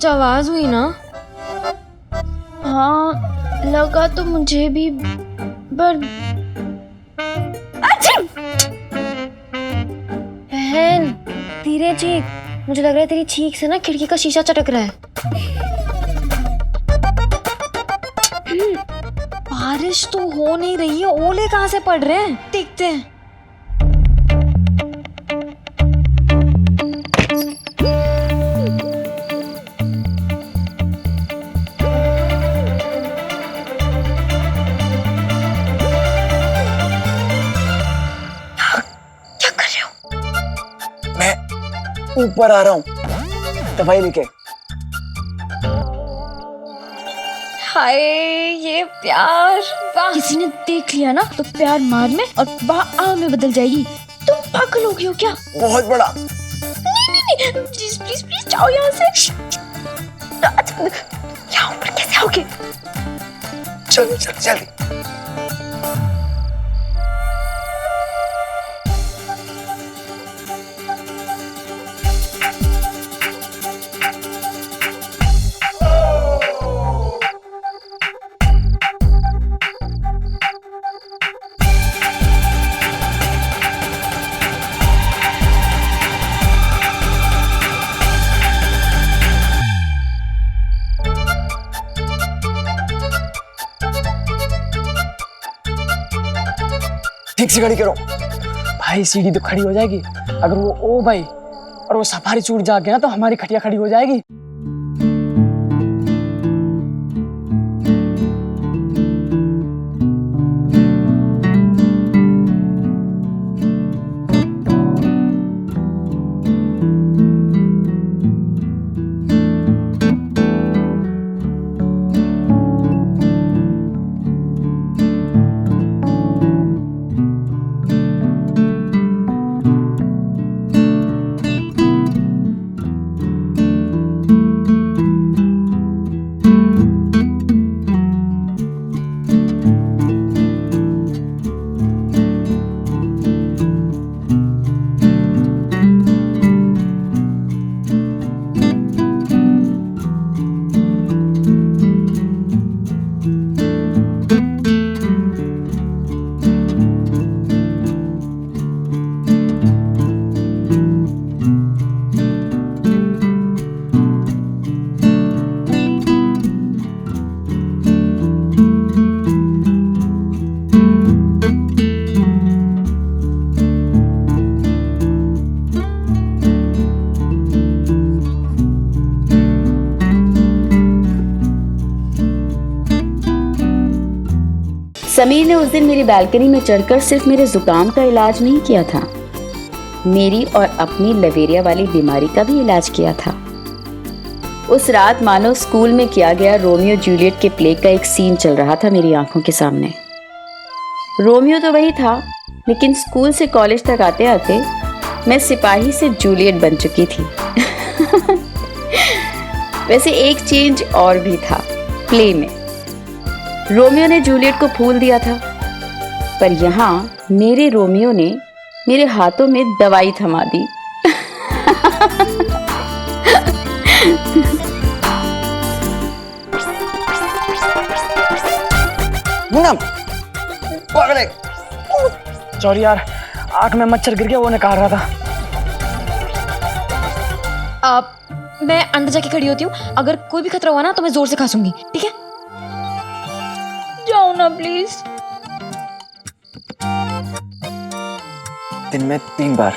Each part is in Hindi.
कुछ आवाज हुई ना? हाँ लगा तो मुझे भी, पर बहन धीरे चीख, मुझे लग रहा है तेरी चीख से ना खिड़की का शीशा चटक रहा है। बारिश तो हो नहीं रही है, ओले कहाँ से पड़ रहे हैं? देखते हैं। क्या कर रहे हो? मैं ऊपर आ रहा हूँ दवाई लेके। हाय ये प्यार, वाह। किसी ने देख लिया ना तो प्यार मार में और वाह आ में बदल जाएगी। तुम पागल हो गए हो क्या? बहुत बड़ा। नहीं प्लीज प्लीज प्लीज जाओ यहाँ से। यहाँ ऊपर कैसे आओगे? चल चल जल्दी। ठीक से खड़ी करो भाई, सीढ़ी तो खड़ी हो जाएगी। अगर वो ओ भाई और वो सफारी छूट जाके ना तो हमारी खटिया खड़ी हो जाएगी। समीर ने उस दिन मेरी बालकनी में चढ़कर सिर्फ मेरे जुकाम का इलाज नहीं किया था, मेरी और अपनी लवेरिया वाली बीमारी का भी इलाज किया था। उस रात मानो स्कूल में किया गया रोमियो जूलियट के प्ले का एक सीन चल रहा था मेरी आंखों के सामने। रोमियो तो वही था, लेकिन स्कूल से कॉलेज तक आते आते मैं सिपाही से जूलियट बन चुकी थी। वैसे एक चेंज और भी था प्ले में। रोमियो ने जूलियट को फूल दिया था, पर यहाँ मेरे रोमियो ने मेरे हाथों में दवाई थमा दी। सॉरी यार, आंख में मच्छर गिर गया, वो निकाल रहा था। मैं अंदर जाके खड़ी होती हूँ, अगर कोई भी खतरा हुआ ना तो मैं जोर से खांसूंगी, ठीक है? जाओ ना प्लीज। दिन में 3 बार।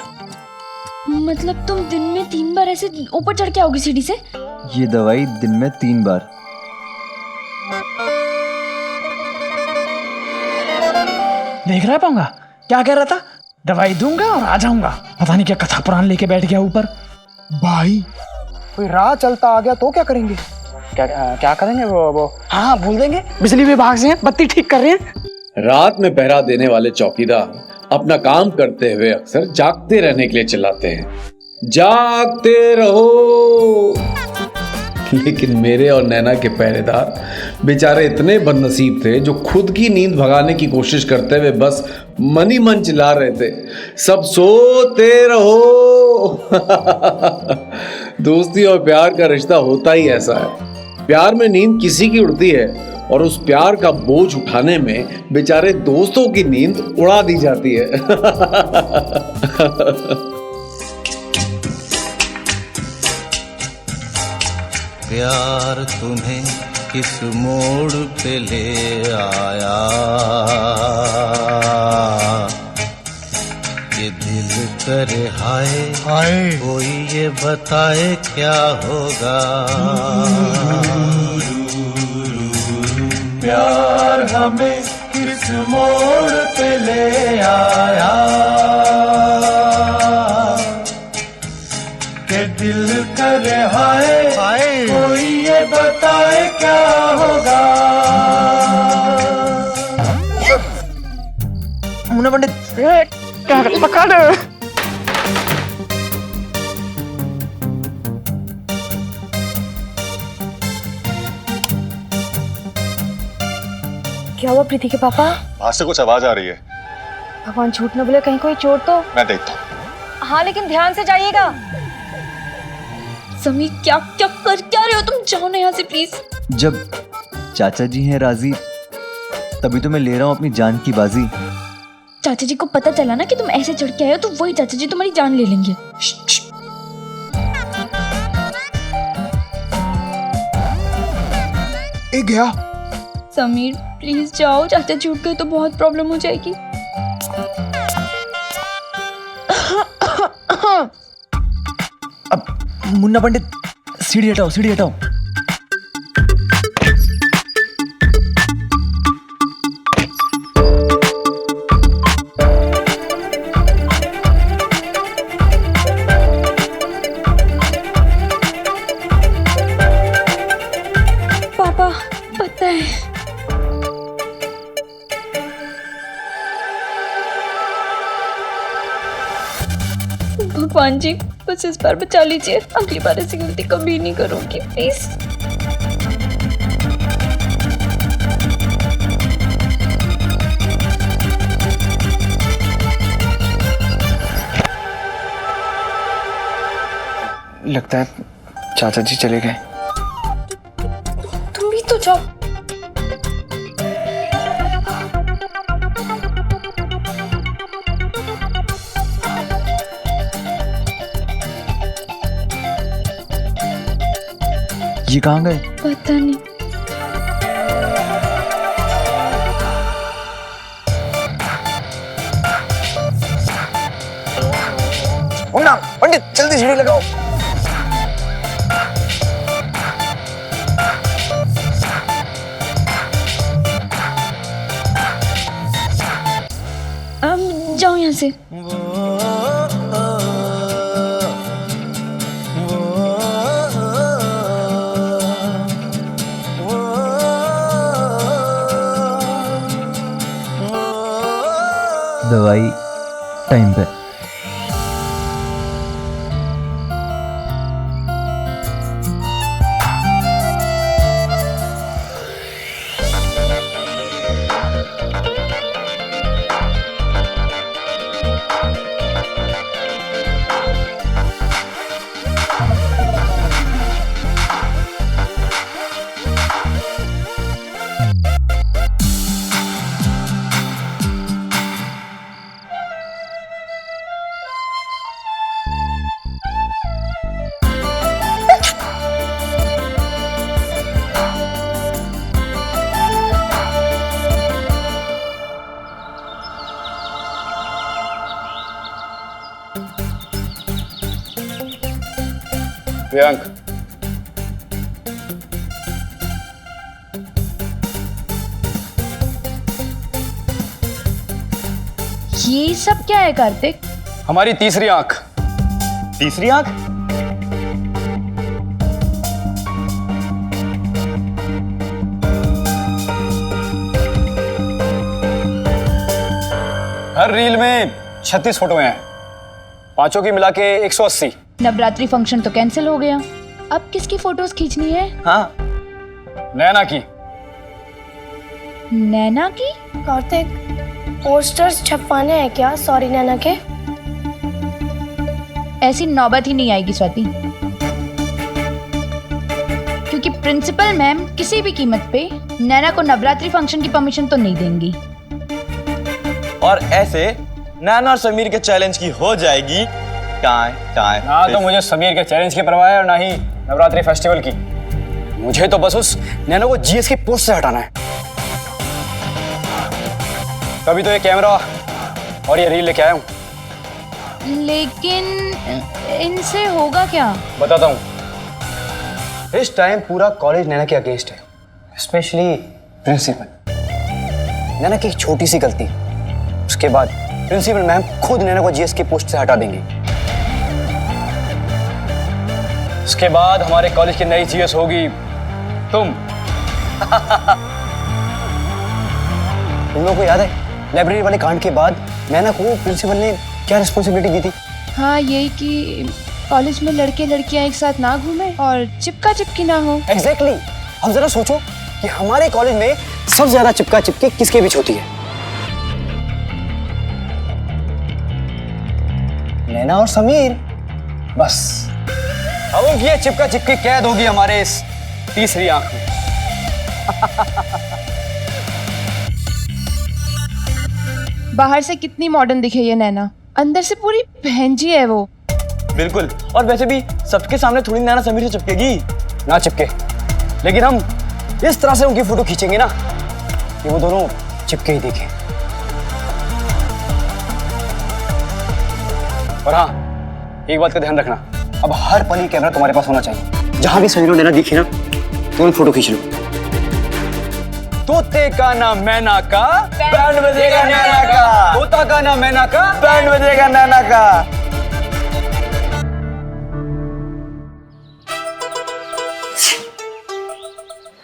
मतलब तुम दिन में 3 बार ऐसे ऊपर चढ़ के आओगी सीढ़ी से? ये दवाई दिन में 3 बार। देख रहा पाऊंगा क्या कह रहा था? दवाई दूंगा और आ जाऊंगा। पता नहीं क्या कथा पुराण लेके बैठ गया ऊपर। भाई कोई राह चलता आ गया तो क्या करेंगे? क्या करेंगे? वो हाँ भूल देंगे। बिजली विभाग से हैं, बत्ती ठीक कर रहे हैं। रात में पहरा देने वाले चौकीदार अपना काम करते हुए अक्सर जागते रहने के लिए चिल्लाते हैं, जागते रहो। लेकिन मेरे और नैना के पहरेदार बेचारे इतने बदनसीब थे जो खुद की नींद भगाने की कोशिश करते हुए बस मन ही मन चिल्ला रहे थे, सब सोते रहो। दोस्ती और प्यार का रिश्ता होता ही ऐसा है। प्यार में नींद किसी की उड़ती है और उस प्यार का बोझ उठाने में बेचारे दोस्तों की नींद उड़ा दी जाती है। प्यार तुम्हें किस मोड़ पे ले आया, ये दिल करे हाय हाय, कोई ये बताए क्या होगा। प्यार हमें किस मोड़ पे ले आया, के दिल करे हाय हाय, कोई ये बताए क्या होगा। मुन्ना पंडित क्या पकड़। क्या हुआ प्रीति के पापा? वहां से कुछ आवाज आ रही है। भगवान झूठ न बोले, कहीं कोई चोर तो। मैं देखता हूँ। हाँ लेकिन ध्यान से जाइएगा। समीर क्या क्या कर क्या रहे हो तुम? जाओ ना यहाँ से प्लीज। जब चाचा जी हैं राजी, तभी तो मैं ले रहा हूँ अपनी जान की बाजी। चाचा जी को पता चला ना कि तुम ऐसे चढ़ के आए हो तो वही चाचा जी तुम्हारी जान ले लेंगे। गया। समीर प्लीज जाओ, चाचा जी उठ गए तो बहुत प्रॉब्लम हो जाएगी। अब मुन्ना पंडित सीढ़ी हटाओ, सीढ़ी हटाओ। पापा पता है भगवान जी, बस इस बार बचा लीजिए, अगली बार ऐसी गलती कभी नहीं करूंगी प्लीज। लगता है चाचा जी चले गए। तुम भी तो जाओ। ये कहाँ गए? पता नहीं। मुन्ना पंडित जल्दी सीढ़ी लगाओ। जाओ यहाँ से। दवाई टाइम पे। प्रियांक, ये सब क्या है कार्तिक? हमारी तीसरी आंख। तीसरी आंख? हर रील में 36 फोटो हैं, पांचों की मिला के 180। नवरात्रि फंक्शन तो कैंसिल हो गया, अब किसकी फोटोज खींचनी है? हाँ, नैना की। नैना की? कार्तिक पोस्टर्स छपवाने हैं क्या सॉरी नैना के? ऐसी नौबत ही नहीं आएगी स्वाति, क्योंकि प्रिंसिपल मैम किसी भी कीमत पे नैना को नवरात्रि फंक्शन की परमिशन तो नहीं देंगी। और ऐसे नैना और समीर के चैलेंज की हो जाएगी टाइम। ना तो मुझे समीर के चैलेंज की परवाह है और ना ही नवरात्रि फेस्टिवल की। मुझे तो बस उस नैना को जीएस की पोस्ट से हटाना है। तभी तो ये कैमरा और ये रील लेके आया हूँ। लेकिन इनसे होगा क्या? बताता हूँ। इस टाइम पूरा कॉलेज नैना के अगेंस्ट है, स्पेशली प्रिंसिपल। नैना की एक छोटी सी गलती, उसके बाद प्रिंसिपल मैम खुद नैना को जीएस की पोस्ट से हटा देंगी। उसके बाद हमारे कॉलेज की नई जीएस होगी तुम। तुम लोगों को याद है लाइब्रेरी वाले कांड के बाद नैना को प्रिंसिपल ने क्या रिस्पॉन्सिबिलिटी दी थी? हाँ, यही कि कॉलेज में लड़के लड़कियां एक साथ ना घूमे और चिपका चिपकी ना हो। एग्जैक्टली। अब जरा सोचो कि हमारे कॉलेज में सबसे ज्यादा चिपका चिपकी किसके बीच होती है? नैना और समीर। बस अब उनकी ये चिपका चिपकी कैद होगी हमारे इस तीसरी आंख में। बाहर से कितनी मॉडर्न दिखे ये नैना, अंदर से पूरी बहन जी है वो। बिल्कुल। और वैसे भी सबके सामने थोड़ी नैना समीर से चिपकेगी। ना चिपके, लेकिन हम इस तरह से उनकी फोटो खींचेंगे ना कि वो दोनों चिपके ही दिखें। और हाँ, एक बात का ध्यान रखना, अब हर पल ये कैमरा तुम्हारे पास होना चाहिए। जहां भी समीर और नैना दिखी ना, तुरंत फोटो खींच लो। तोते का नाम मैना का, बैंड बजेगा नैना का। तोता का नाम मैना का, बैंड बजेगा नैना का।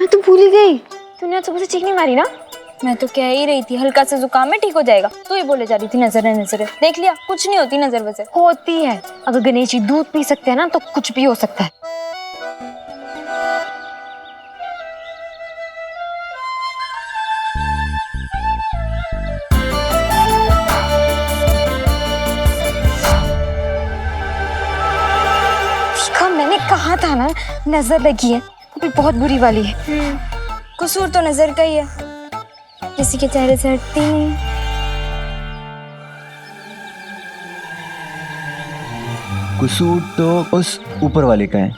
मैं तो भूल ही गई। तूने आज सुबह से चीख नहीं मारी ना? मैं तो कह ही रही थी हल्का सा जुकाम में ठीक हो जाएगा। तू ही बोले जा रही थी नजर है नजर है। देख लिया, कुछ नहीं होती नजर वजर। होती है। अगर गणेश जी दूध पी सकते हैं ना तो कुछ भी हो सकता है। मैंने कहा था ना नजर लगी है, वो भी बहुत बुरी वाली है। कसूर तो नजर का ही है, किसी के चेहरे से हटती नहीं। कसूर तो उस ऊपर वाले का है।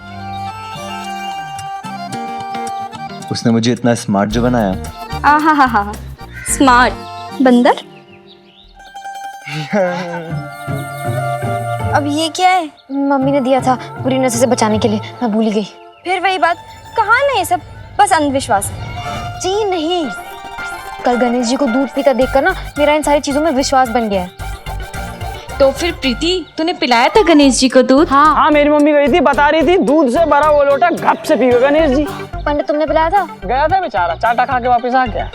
उसने मुझे इतना स्मार्ट जो बनाया। आहा स्मार्ट बंदर। अब ये क्या है? मम्मी ने दिया था बुरी नजर से बचाने के लिए, मैं भूल ही गई। फिर वही बात, कहाँ ना ये सब बस अंधविश्वास है। जी नहीं, कल गणेश जी को दूध पीता देखकर ना मेरा इन सारी चीजों में विश्वास बन गया है। तो फिर प्रीति, तूने पिलाया था गणेश जी को दूध? हाँ, मेरी मम्मी गई थी, बता रही थी दूध से भरा वो लोटा गप से पीगा गणेश जी। पंडित तुमने पिलाया था? गया था बेचारा, चाटा खा के वापस आ गया।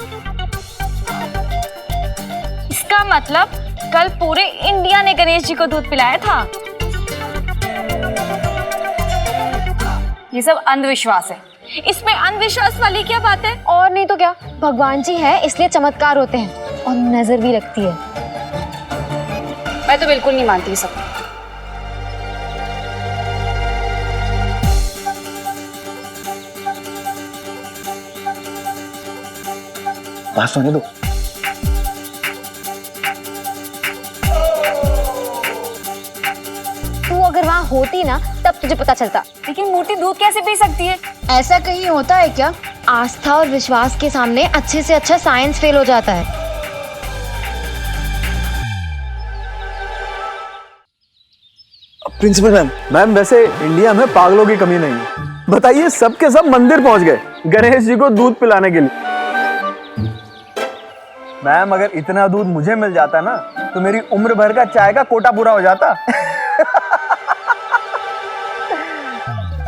इसका मतलब कल पूरे इंडिया ने गणेश जी को दूध पिलाया था। ये सब अंधविश्वास है। इसमें अंधविश्वास वाली क्या बात है? और नहीं तो क्या, भगवान जी है इसलिए चमत्कार होते हैं और नजर भी रखती है। मैं तो बिल्कुल नहीं मानती सब। बात सुनने दो। तू अगर वहाँ होती ना तब तुझे पता चलता। लेकिन मूर्ति दूध कैसे पी सकती है? ऐसा कहीं होता है क्या? आस्था और विश्वास के सामने अच्छे से अच्छा साइंस फेल हो जाता है। प्रिंसिपल मैम, वैसे इंडिया में पागलों की कमी नहीं है। बताइए, सबके सब मंदिर पहुंच गए गणेश जी को दूध पिलाने के लिए। मैम, अगर इतना दूध मुझे मिल जाता ना तो मेरी उम्र भर का चाय का कोटा पूरा हो जाता।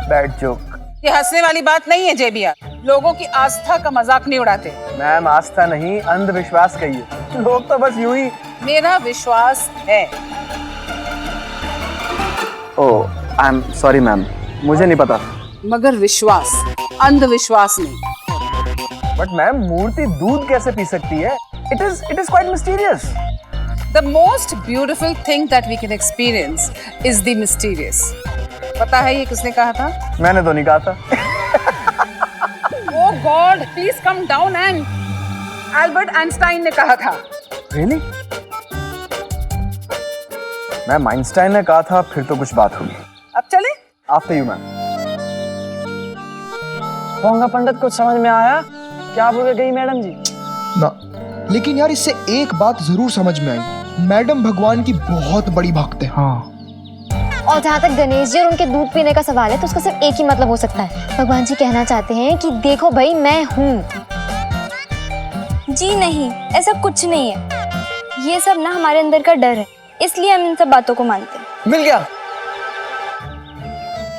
Bad joke. ये हंसने वाली बात नहीं है जेबिया। लोगों की आस्था का मजाक नहीं उड़ाते। मैम, आस्था नहीं, अंधविश्वास कहिए। लोग तो बस यूं ही। मेरा विश्वास है। ओह, आई एम सॉरी मैम, मुझे नहीं पता। मगर विश्वास, अंधविश्वास नहीं। बट मैम, मूर्ति दूध कैसे पी सकती है? it is quite mysterious. The most beautiful thing that we can experience is the mysterious. पता है ये किसने कहा था? मैंने तो नहीं कहा था. Oh God, please come down and Albert Einstein ने कहा था. Really? मैम आइंस्टाइन ने कहा था, फिर तो कुछ बात होगी. अब चले? After you, ma'am. पोंगा पंडित कुछ समझ में आया? क्या बोल गई मैडम जी? ना, लेकिन यार इससे एक बात जरूर समझ में आई. मैडम भगवान की बहुत बड़ी भक्त है. हाँ. और जहाँ तक गणेश जी और उनके दूध पीने का सवाल है तो उसका सिर्फ एक ही मतलब हो सकता है. भगवान जी कहना चाहते हैं कि देखो भाई मैं हूँ. जी नहीं, ऐसा कुछ नहीं है. ये सब ना हमारे अंदर का डर है, इसलिए हम इन सब बातों को मानते हैं. मिल गया.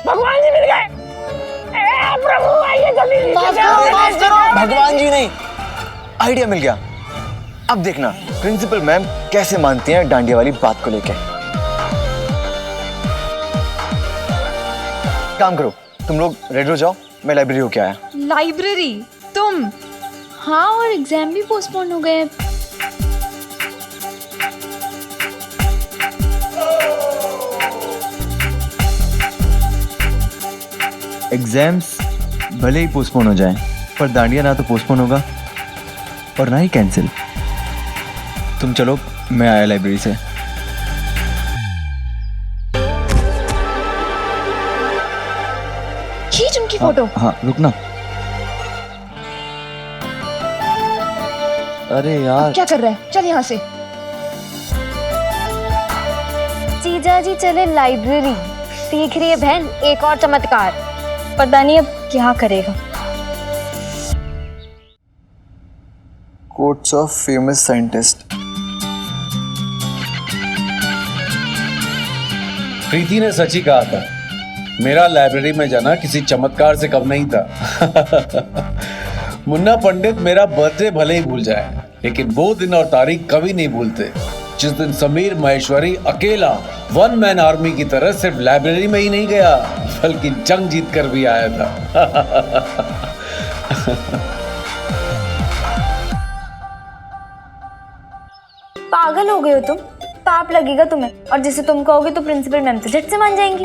भगवान जी मिल गए. प्रभु आइए जल्दी. भगवान जी नहीं, आइडिया मिल गया. अब देखना प्रिंसिपल मैम कैसे मानती हैं डांडिया वाली बात को लेके. काम करो, तुम लोग रेडी हो जाओ, मैं लाइब्रेरी होके आया. लाइब्रेरी? तुम? हाँ, और एग्जाम भी पोस्टपोन हो गए. एग्जाम्स भले ही पोस्टपोन हो जाएं, पर दांडिया ना तो पोस्टपोन होगा और ना ही कैंसिल. तुम चलो, मैं आया लाइब्रेरी से. खींच उनकी फोटो. हाँ रुकना. अरे यार क्या कर रहा है? चल यहाँ से. जीजा जी चले लाइब्रेरी. सीख रही है बहन एक और चमत्कार. पता नहीं अब क्या करेगा. Quotes of famous scientist. प्रीति ने सच ही कहा था, मेरा लाइब्रेरी में जाना किसी चमत्कार से कम नहीं था. मुन्ना पंडित मेरा बर्थडे भले ही भूल जाए, लेकिन वो दिन और तारीख कभी नहीं भूलते जिस दिन समीर महेश्वरी अकेला वन मैन आर्मी की तरह सिर्फ लाइब्रेरी में ही नहीं गया, बल्कि जंग जीत कर भी आया था. पागल हो गए हो तुम. पाप लगेगा तुम्हें, और जिसे तुम कहोगे तो प्रिंसिपल मैम तो झट से मान जाएंगी.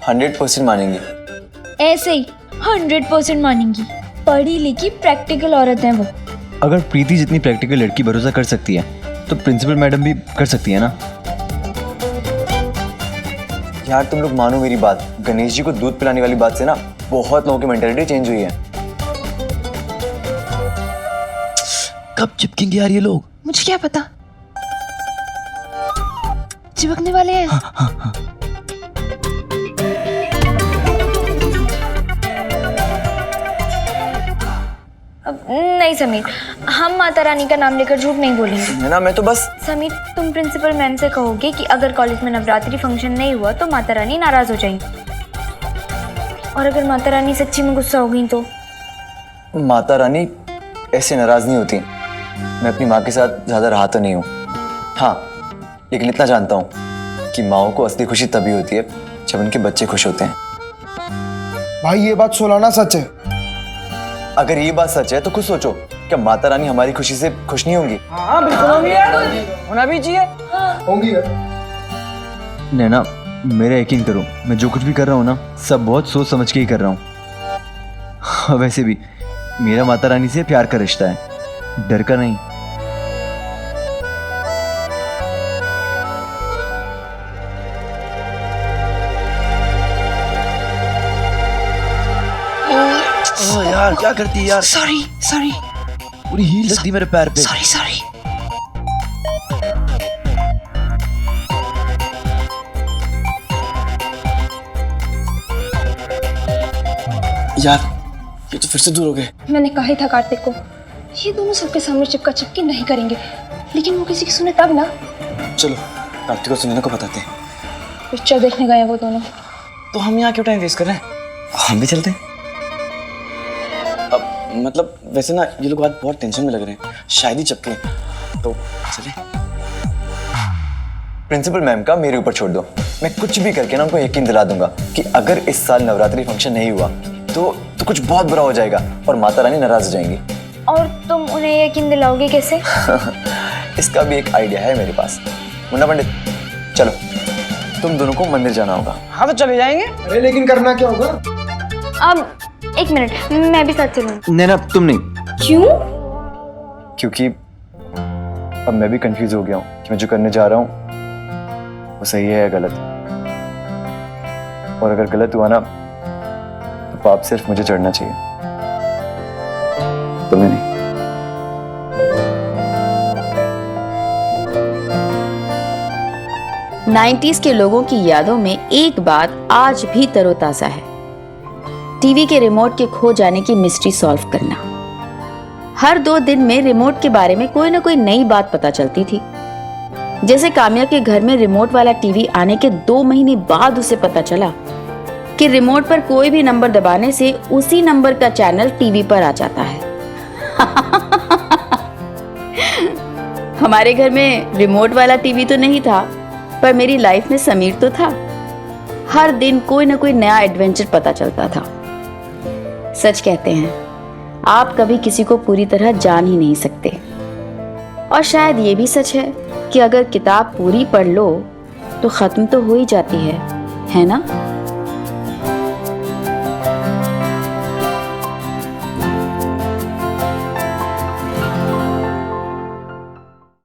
100% मानेंगी. ऐसे ही 100% मानेंगी. पढ़ी लिखी प्रैक्टिकल औरत है वो. अगर प्रीति जितनी प्रैक्टिकल लड़की भरोसा कर सकती है तो प्रिंसिपल मैडम भी कर सकती है ना. यार तुम लोग मानो मेरी बात, गणेश जी को दूध पिलाने वाली बात से ना बहुत लोगों की मेंटालिटी चेंज हुई है. कब चिपकेंगे यार ये लोग? मुझे क्या पता. चिपकने वाले हैं. हाँ. नहीं समीर, हम माता रानी का नाम लेकर झूठ नहीं बोलेंगे. है ना, मैं तो बस. समीर, तुम प्रिंसिपल मैम से कहोगे कि अगर कॉलेज में नवरात्रि फंक्शन नहीं हुआ तो माता रानी नाराज हो जाएंगी. और अगर माता रानी सच्ची में गुस्सा हो गई तो? माता रानी ऐसे नाराज नहीं होती. मैं अपनी माँ के साथ ज्यादा रहा तो नहीं हूँ. हाँ, लेकिन इतना जानता हूँ कि माओ को असली खुशी तभी होती है जब उनके बच्चे खुश होते हैं. भाई ये बात सोलाना सच है. अगर ये बात सच है तो खुद सोचो, क्या माता रानी हमारी खुशी से खुश नहीं होंगी? हाँ बिल्कुल होंगी यार. होना भी चाहिए. होंगी यार. नैना, मेरा यकीन करो, मैं जो कुछ भी कर रहा हूँ ना, सब बहुत सोच समझ के ही कर रहा हूँ. वैसे भी मेरा माता रानी से प्यार का रिश्ता है, डर का नहीं. यार क्या करती है यार? सॉरी. पूरी हील लग दी मेरे पैर पे. सॉरी. यार ये तो फिर से दूर हो गए. मैंने कहा था कार्तिक को, ये दोनों सबके सामने चिपका चिपकी नहीं करेंगे, लेकिन वो किसी की सुने तब ना. चलो कार्तिक को सुनने को बताते हैं. पिक्चर देखने गए वो दोनों. तो हम यहाँ क्यों टाइम वेस्ट कर रहे हैं? हम भी चलते हैं. मतलब वैसे ना ये लोग आज बहुत टेंशन में लग रहे हैं, शायद ही चपके. तो चले. प्रिंसिपल मैम का मेरे ऊपर छोड़ दो. मैं कुछ भी करके ना उनको यकीन दिला दूंगा कि अगर इस साल नवरात्रि फंक्शन नहीं हुआ तो कुछ बहुत बुरा हो जाएगा और माता रानी नाराज हो जाएंगी. और तुम उन्हें यकीन दिलाओगे कैसे? इसका भी एक आइडिया है मेरे पास। मुन्ना पंडित, चलो, तुम दोनों को मंदिर जाना होगा। हाँ तो चले जाएंगे। अरे लेकिन करना क्या होगा? अब एक मिनट, मैं भी साथ चलूंगी। नैना तुम नहीं। क्यों? क्योंकि अब मैं भी कंफ्यूज हो गया हूँ कि मैं जो करने जा रहा हूँ वो सही है या गलत। और अगर गलत हुआ ना तो पाप सिर्फ मुझे चढ़ना चाहिए, तुम्हें नहीं। नाइन्टीज के लोगों की यादों में एक बात आज भी तरोताजा है, टीवी के रिमोट के खो जाने की मिस्ट्री सॉल्व करना। हर 2 दिन में रिमोट के बारे में कोई ना कोई नई बात पता चलती थी। जैसे काम्या के घर में रिमोट वाला टीवी आने के 2 महीने बाद उसे पता चला कि रिमोट पर कोई भी नंबर दबाने से उसी नंबर का चैनल टीवी पर आ जाता है। हमारे घर में रिमोट वाला टीवी तो नहीं था, पर मेरी लाइफ में समीर तो था। हर दिन कोई ना कोई नया एडवेंचर पता चलता था। सच कहते हैं, आप कभी किसी को पूरी तरह जान ही नहीं सकते। और शायद ये भी सच है कि अगर किताब पूरी पढ़ लो तो खत्म तो हो ही जाती है ना?